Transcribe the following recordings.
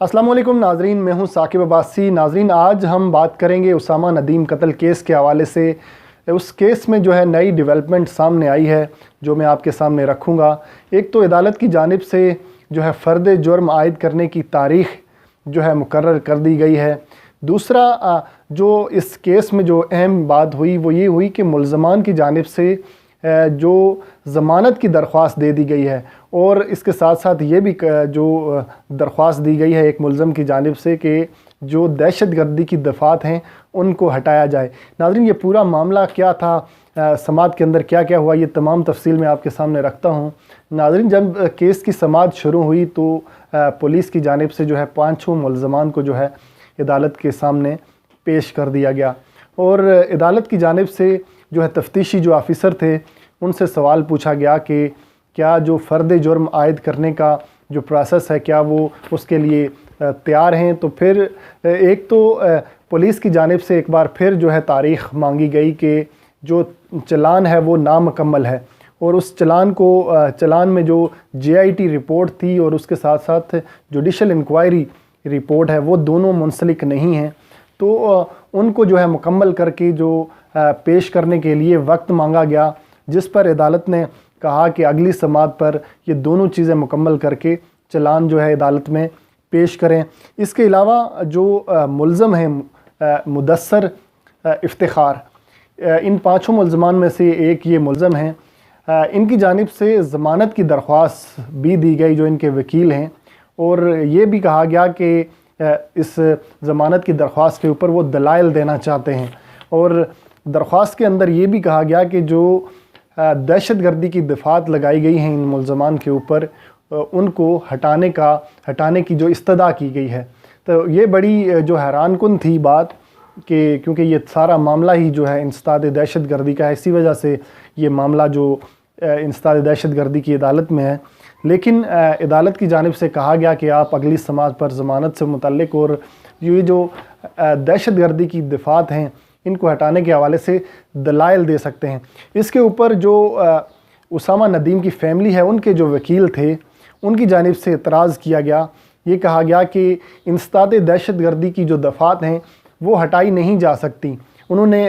अस्सलाम वालेकुम नाजरीन, मैं हूं साकिब अब्बासी। नाजरीन, आज हम बात करेंगे उसामा नदीम कत्ल केस के हवाले से। उस केस में जो है नई डेवलपमेंट सामने आई है जो मैं आपके सामने रखूंगा। एक तो अदालत की जानिब से जो है फ़र्द जुर्म आयद करने की तारीख़ जो है मुकर्रर कर दी गई है। दूसरा जो इस केस में जो अहम बात हुई वो ये हुई कि मुल्ज़मान की जानिब से जो ज़मानत की दरख्वास्त दे दी गई है, और इसके साथ साथ ये भी जो दरख्वास्त दी गई है एक मुल्ज़म की जानिब से कि जो दहशत गर्दी की दफ़ात हैं उनको हटाया जाए। नाज़रीन, ये पूरा मामला क्या था, समात के अंदर क्या क्या हुआ, ये तमाम तफसील मैं आपके सामने रखता हूँ। नाज़रीन, जब केस की समात शुरू हुई तो पुलिस की जानिब से जो है 5 मुल्ज़मान को जो है अदालत के सामने पेश कर दिया गया, और अदालत की जानिब से जो है तफ्तीशी जो ऑफ़िसर थे उनसे सवाल पूछा गया कि क्या जो फ़र्द जुर्म आयद करने का जो प्रोसेस है क्या वो उसके लिए तैयार हैं। तो फिर एक तो पुलिस की जानिब से एक बार फिर जो है तारीख़ मांगी गई कि जो चलान है वो नामुकम्मल है, और उस चलान में जो JIT रिपोर्ट थी और उसके साथ साथ जुडिशल इंक्वायरी रिपोर्ट है वो दोनों मुंसलिक नहीं हैं। तो उनको जो है मुकम्मल करके जो पेश करने के लिए वक्त मांगा गया, जिस पर अदालत ने कहा कि अगली समात पर ये दोनों चीज़ें मुकम्मल करके चलान जो है अदालत में पेश करें। इसके अलावा जो मुल्ज़म हैं मुदस्सर इफ्तिखार, इन 5 मुल्ज़मान में से एक ये मुल्ज़म हैं, इनकी जानिब से ज़मानत की दरख्वास्त भी दी गई जो इनके वकील हैं, और ये भी कहा गया कि इस ज़मानत की दरख्वास्त के ऊपर वो दलाइल देना चाहते हैं। और दरख्वास्त के अंदर ये भी कहा गया कि जो दहशत गर्दी की दफ़ात लगाई गई हैं इन मुल्ज़मान के ऊपर, उनको हटाने की जो इस्तदा की गई है। तो ये बड़ी जो हैरान कुन थी बात कि क्योंकि ये सारा मामला ही जो है इंसदाद दहशत गर्दी का है, इसी वजह से ये मामला जो इंसदाद दहशत गर्दी की अदालत में है। लेकिन अदालत की जानिब से कहा गया कि आप अगली समात पर ज़मानत से मुतल्लिक और ये जो दहशत गर्दी की दफ़ात हैं इनको हटाने के हवाले से दलाइल दे सकते हैं। इसके ऊपर जो उसामा नदीम की फ़ैमिली है उनके जो वकील थे उनकी जानिब से एतराज़ किया गया। ये कहा गया कि इंसदाद दहशत गर्दी की जो दफ़ात हैं वो हटाई नहीं जा सकती। उन्होंने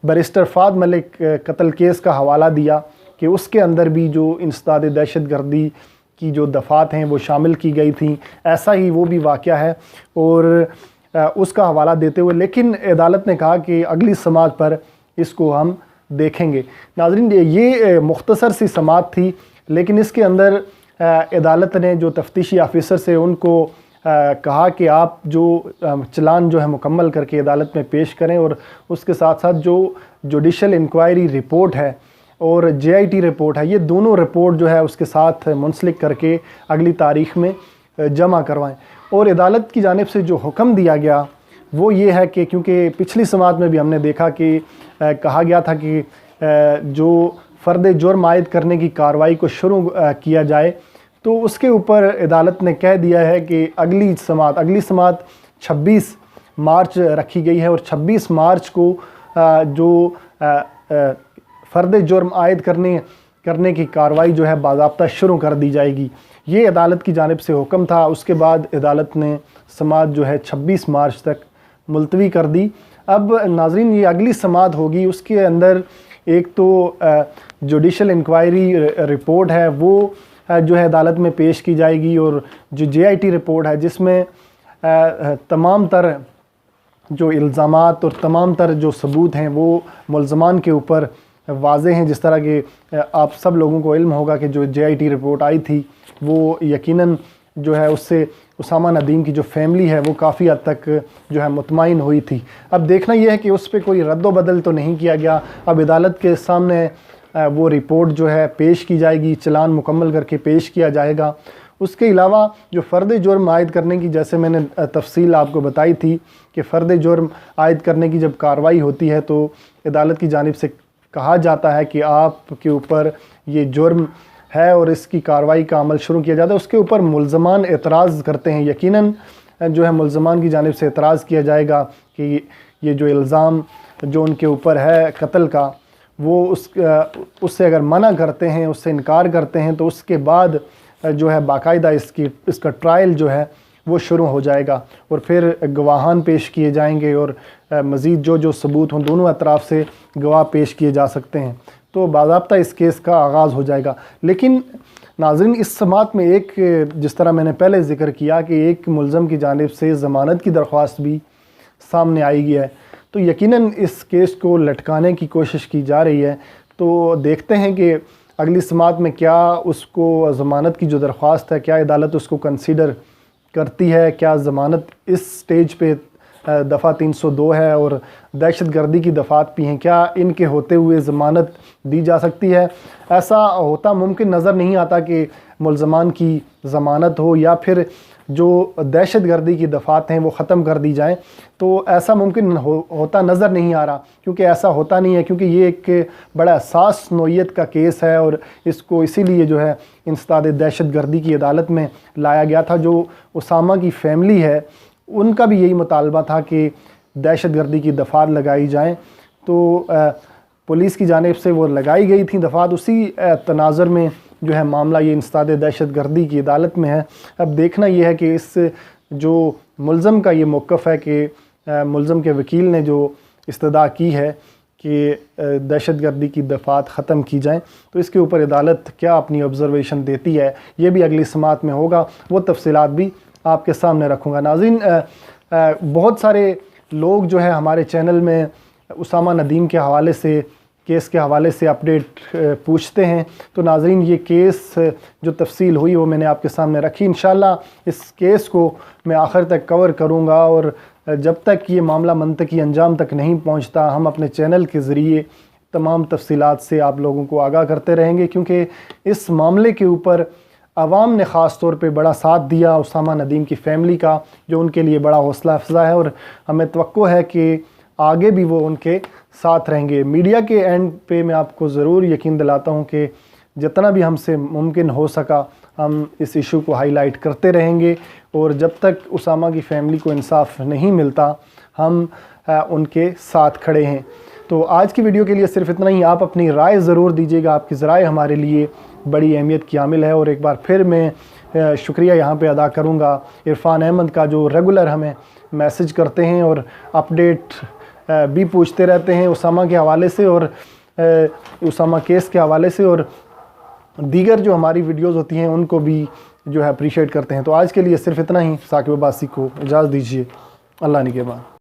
बैरिस्टर फ़ाद मलिक कत्ल केस का हवाला दिया कि उसके अंदर भी जो इंसदाद दहशत गर्दी की जो दफ़ात हैं वो शामिल की गई थी, ऐसा ही वो भी वाक़या है, और उसका हवाला देते हुए लेकिन अदालत ने कहा कि अगली समात पर इसको हम देखेंगे। नाज़रीन, ये मुख्तसर सी समात थी, लेकिन इसके अंदर अदालत ने जो तफ्तीशी ऑफ़िसर से उनको कहा कि आप जो चलान जो है मुकम्मल करके अदालत में पेश करें, और उसके साथ साथ जो जुडिशल इंक्वायरी रिपोर्ट है और JIT रिपोर्ट है, ये दोनों रिपोर्ट जो है उसके साथ मुंसलिक करके अगली तारीख़ में जमा करवाएं। और अदालत की जानिब से जो हुक्म दिया गया वो ये है कि क्योंकि पिछली समात में भी हमने देखा कि कहा गया था कि जो फ़र्द जुर्म आयद करने की कार्रवाई को शुरू किया जाए, तो उसके ऊपर अदालत ने कह दिया है कि अगली समात 26 मार्च रखी गई है, और 26 मार्च को जो फ़र्द जुर्म आयद करने की कार्रवाई जो है बाज़ाब्ता शुरू कर दी जाएगी। ये अदालत की जानिब से हुक्म था। उसके बाद अदालत ने समात जो है 26 मार्च तक मुलतवी कर दी। अब नाज़रीन, ये अगली समात होगी, उसके अंदर एक तो जुडिशल इंक्वायरी रिपोर्ट है वो जो है अदालत में पेश की जाएगी, और जो JIT रिपोर्ट है जिसमें तमाम तर जो इल्ज़ामात और तमाम तर जो सबूत हैं वो मुल्ज़मान के ऊपर वाज़े हैं। जिस तरह के आप सब लोगों को इल्म होगा कि जो JIT रिपोर्ट आई थी वो यकीनन जो है उससे उसामा नदीम की जो फ़ैमिली है वो काफ़ी हद तक जो है मुतमईन हुई थी। अब देखना यह है कि उस पर कोई रद्द बदल तो नहीं किया गया। अब अदालत के सामने वो रिपोर्ट जो है पेश की जाएगी, चलान मुकम्मल करके पेश किया जाएगा। उसके अलावा जो फ़र्द जुर्म आयद करने की, जैसे मैंने तफसील आपको बताई थी कि फ़र्द जुर्म आयद करने की जब कार्रवाई होती है तो अदालत की जानिब से कहा जाता है कि आपके ऊपर ये जुर्म है और इसकी कार्रवाई का अमल शुरू किया जाता है। उसके ऊपर मुल्ज़मान एतराज़ करते हैं। यकीनन जो है मुल्ज़मान की जानिब से एतराज़ किया जाएगा कि ये जो इल्ज़ाम जो उनके ऊपर है कत्ल का, वो उससे अगर मना करते हैं, उससे इनकार करते हैं, तो उसके बाद जो है बाकायदा इसका ट्रायल जो है وہ شروع ہو جائے گا اور پھر گواہان پیش کیے جائیں گے اور مزید جو ثبوت ہوں دونوں اطراف سے گواہ پیش کیے جا سکتے ہیں، تو باضابطہ اس کیس کا آغاز ہو جائے گا۔ لیکن ناظرین، اس سماعت میں ایک، جس طرح میں نے پہلے ذکر کیا کہ ایک ملزم کی جانب سے ضمانت کی درخواست بھی سامنے آئی گئی ہے، تو یقیناً اس کیس کو لٹکانے کی کوشش کی جا رہی ہے۔ تو دیکھتے ہیں کہ اگلی سماعت میں کیا اس کو ضمانت کی جو درخواست ہے، کیا عدالت اس کو کنسیڈر کرتی ہے، کیا ضمانت اس سٹیج پہ دفعہ 302 ہے اور دہشت گردی کی دفعات بھی ہیں، کیا ان کے ہوتے ہوئے ضمانت دی جا سکتی ہے؟ ایسا ہوتا ممکن نظر نہیں آتا کہ ملزمان کی ضمانت ہو یا پھر جو دہشت گردی کی دفعات ہیں وہ ختم کر دی جائیں، تو ایسا ممکن ہوتا نظر نہیں آ رہا، کیونکہ ایسا ہوتا نہیں ہے، کیونکہ یہ ایک بڑا حساس نوعیت کا کیس ہے اور اس کو اسی لیے جو ہے انسداد دہشت گردی کی عدالت میں لایا گیا تھا۔ جو اسامہ کی فیملی ہے ان کا بھی یہی مطالبہ تھا کہ دہشت گردی کی دفعات لگائی جائیں، تو پولیس کی جانب سے وہ لگائی گئی تھیں دفعات، اسی تناظر میں جو ہے معاملہ یہ انسداد دہشت گردی کی عدالت میں ہے۔ اب دیکھنا یہ ہے کہ اس جو ملزم کا یہ موقف ہے کہ ملزم کے وکیل نے جو استدعا کی ہے کہ دہشت گردی کی دفعات ختم کی جائیں، تو اس کے اوپر عدالت کیا اپنی آبزرویشن دیتی ہے، یہ بھی اگلی سماعت میں ہوگا، وہ تفصیلات بھی آپ کے سامنے رکھوں گا۔ ناظرین، بہت سارے لوگ جو ہے ہمارے چینل میں اسامہ ندیم کے حوالے سے، کیس کے حوالے سے اپڈیٹ پوچھتے ہیں، تو ناظرین یہ کیس جو تفصیل ہوئی وہ میں نے آپ کے سامنے رکھی۔ انشاءاللہ اس کیس کو میں آخر تک کور کروں گا، اور جب تک یہ معاملہ منطقی انجام تک نہیں پہنچتا ہم اپنے چینل کے ذریعے تمام تفصیلات سے آپ لوگوں کو آگاہ کرتے رہیں گے، کیونکہ اس معاملے کے اوپر عوام نے خاص طور پہ بڑا ساتھ دیا اسامہ ندیم کی فیملی کا، جو ان کے لیے بڑا حوصلہ افزا ہے، اور ہمیں توقع ہے کہ آگے بھی وہ ان کے ساتھ رہیں گے۔ میڈیا کے اینڈ پہ میں آپ کو ضرور یقین دلاتا ہوں کہ جتنا بھی ہم سے ممکن ہو سکا ہم اس ایشو کو ہائی لائٹ کرتے رہیں گے، اور جب تک اسامہ کی فیملی کو انصاف نہیں ملتا ہم ان کے ساتھ کھڑے ہیں۔ تو آج کی ویڈیو کے لیے صرف اتنا ہی۔ آپ اپنی رائے ضرور دیجیے گا، آپ کی رائے ہمارے لیے بڑی اہمیت کی حامل ہے، اور ایک بار پھر میں شکریہ یہاں پہ ادا کروں گا عرفان احمد کا، جو ریگولر ہمیں میسج کرتے ہیں اور اپڈیٹ بھی پوچھتے رہتے ہیں اسامہ کے حوالے سے اور اسامہ کیس کے حوالے سے، اور دیگر جو ہماری ویڈیوز ہوتی ہیں ان کو بھی جو ہے اپریشیٹ کرتے ہیں۔ تو آج کے لیے صرف اتنا ہی۔ ثاقب عباسی کو اجازت دیجیے، اللہ نگہبان۔